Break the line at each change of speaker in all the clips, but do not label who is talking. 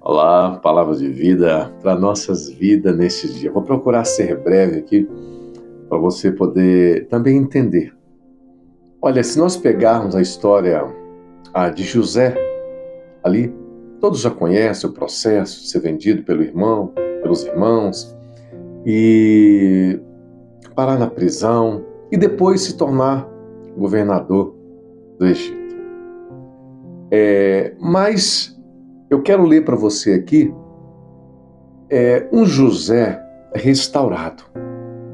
Olá, palavra de vida para nossas vidas neste dia. Vou procurar ser breve aqui para você poder também entender. Olha, se nós pegarmos a história de José ali, todos já conhecem o processo de ser vendido pelos irmãos e parar na prisão e depois se tornar governador do Egito. Mas eu quero ler para você aqui um José restaurado.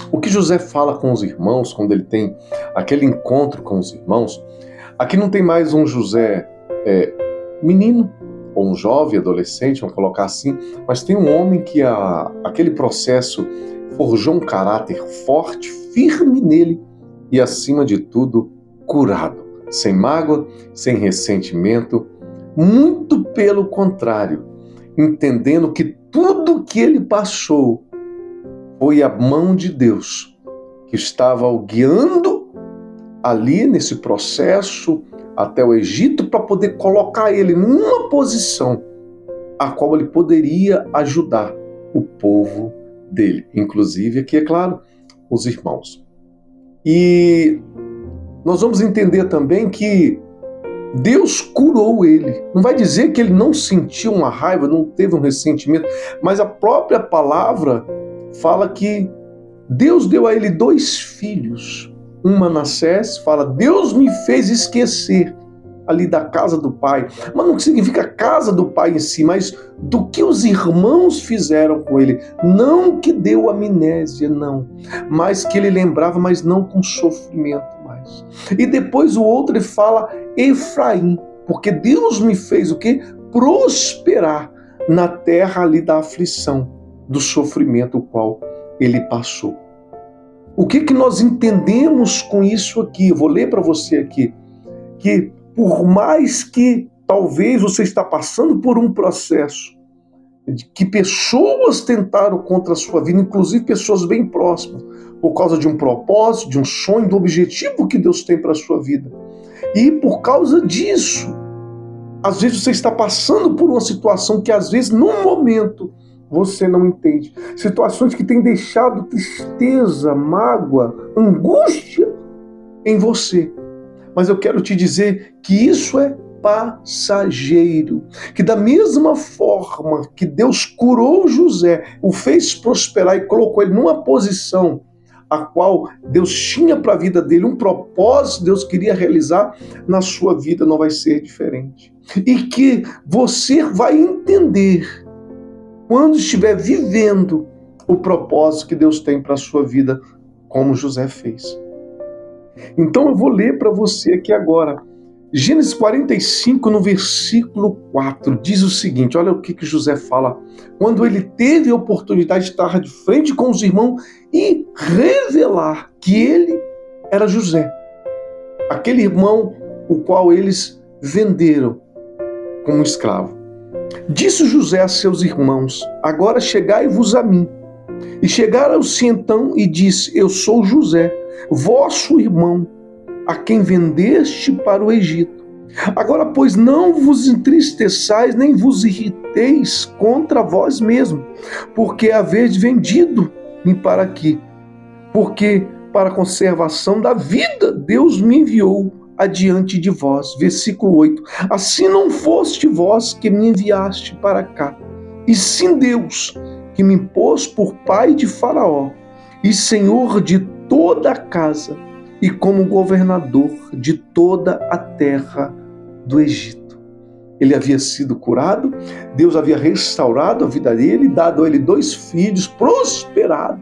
O que José fala com os irmãos quando ele tem aquele encontro com os irmãos? Aqui não tem mais um José menino ou um jovem, adolescente, vamos colocar assim, mas tem um homem que aquele processo forjou um caráter forte, firme nele e, acima de tudo, curado, sem mágoa, sem ressentimento, muito pelo contrário, entendendo que tudo que ele passou foi a mão de Deus que estava o guiando ali nesse processo até o Egito para poder colocar ele numa posição a qual ele poderia ajudar o povo dele, inclusive aqui, é claro, os irmãos. E nós vamos entender também que Deus curou ele. Não vai dizer que ele não sentiu uma raiva, não teve um ressentimento, mas a própria palavra fala que Deus deu a ele 2 filhos. Um Manassés fala, Deus me fez esquecer ali da casa do pai. Mas não significa casa do pai em si, mas do que os irmãos fizeram com ele. Não que deu amnésia, não. Mas que ele lembrava, mas não com sofrimento mais. E depois o outro ele fala Efraim, porque Deus me fez o quê? Prosperar na terra ali da aflição, do sofrimento o qual ele passou. O que nós entendemos com isso aqui? Eu vou ler para você aqui, que por mais que talvez você está passando por um processo de que pessoas tentaram contra a sua vida, inclusive pessoas bem próximas, por causa de um propósito, de um sonho, do objetivo que Deus tem para a sua vida. E por causa disso, às vezes você está passando por uma situação que às vezes, num momento, você não entende. Situações que têm deixado tristeza, mágoa, angústia em você. Mas eu quero te dizer que isso é passageiro. Que da mesma forma que Deus curou José, o fez prosperar e colocou ele numa posição a qual Deus tinha para a vida dele, um propósito Deus queria realizar, na sua vida não vai ser diferente. E que você vai entender quando estiver vivendo o propósito que Deus tem para a sua vida, como José fez. Então eu vou ler para você aqui agora. Gênesis 45, no versículo 4, diz o seguinte, olha o que José fala. Quando ele teve a oportunidade de estar de frente com os irmãos e revelar que ele era José, aquele irmão o qual eles venderam como escravo. Disse José a seus irmãos, agora chegai-vos a mim. E chegaram-se então e disse, eu sou José, vosso irmão, a quem vendeste para o Egito. Agora, pois, não vos entristeçais, nem vos irriteis contra vós mesmos, porque haveis vendido-me para aqui. Porque para a conservação da vida, Deus me enviou adiante de vós. Versículo 8. Assim não foste vós que me enviaste para cá, e sim Deus, que me pôs por pai de Faraó, e senhor de toda a casa, e como governador de toda a terra do Egito. Ele havia sido curado, Deus havia restaurado a vida dele, dado a ele 2 filhos, prosperado.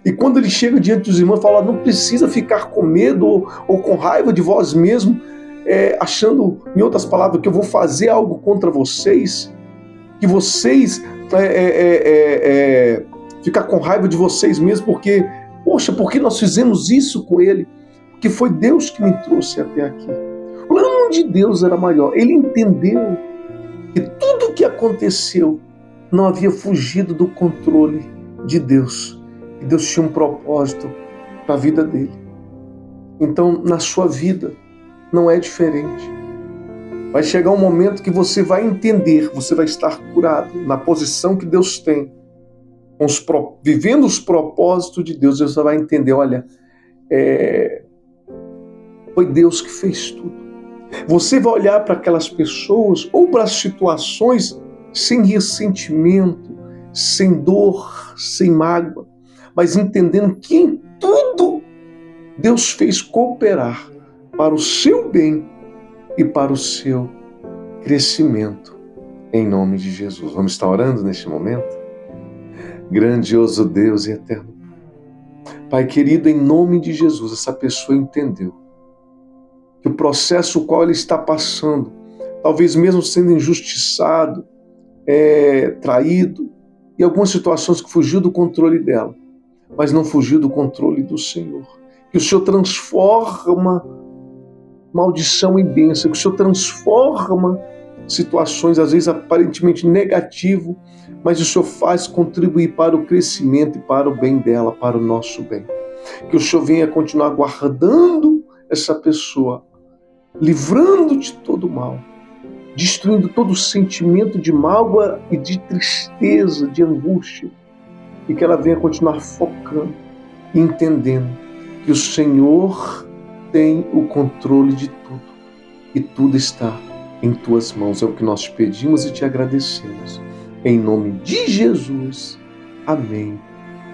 E quando ele chega diante dos irmãos, fala, não precisa ficar com medo ou com raiva de vós mesmo, achando, em outras palavras, que eu vou fazer algo contra vocês, que vocês ficar com raiva de vocês mesmos, porque, poxa, por que nós fizemos isso com ele? Porque foi Deus que me trouxe até aqui. O plano de Deus era maior. Ele entendeu que tudo o que aconteceu não havia fugido do controle de Deus. E Deus tinha um propósito para a vida dele. Então, na sua vida, não é diferente. Vai chegar um momento que você vai entender, você vai estar curado na posição que Deus tem, vivendo os propósitos de Deus. Você vai entender, olha, foi Deus que fez tudo. Você vai olhar para aquelas pessoas ou para as situações sem ressentimento, sem dor, sem mágoa, mas entendendo que em tudo Deus fez cooperar para o seu bem e para o seu crescimento, em nome de Jesus. Vamos estar orando neste momento? Grandioso Deus e eterno Pai querido, em nome de Jesus, essa pessoa entendeu que o processo o qual ele está passando, talvez mesmo sendo injustiçado, traído, e algumas situações que fugiu do controle dela, mas não fugiu do controle do Senhor. Que o Senhor transforma maldição em bênção, que o Senhor transforma situações, às vezes aparentemente negativo, mas o Senhor faz contribuir para o crescimento e para o bem dela, para o nosso bem. Que o Senhor venha continuar guardando essa pessoa, livrando de todo mal, destruindo todo sentimento de mágoa e de tristeza, de angústia, e que ela venha continuar focando e entendendo que o Senhor tem o controle de tudo e tudo está em tuas mãos. É o que nós te pedimos e te agradecemos. Em nome de Jesus. Amém.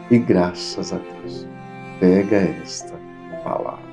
E graças a Deus. Pega esta palavra.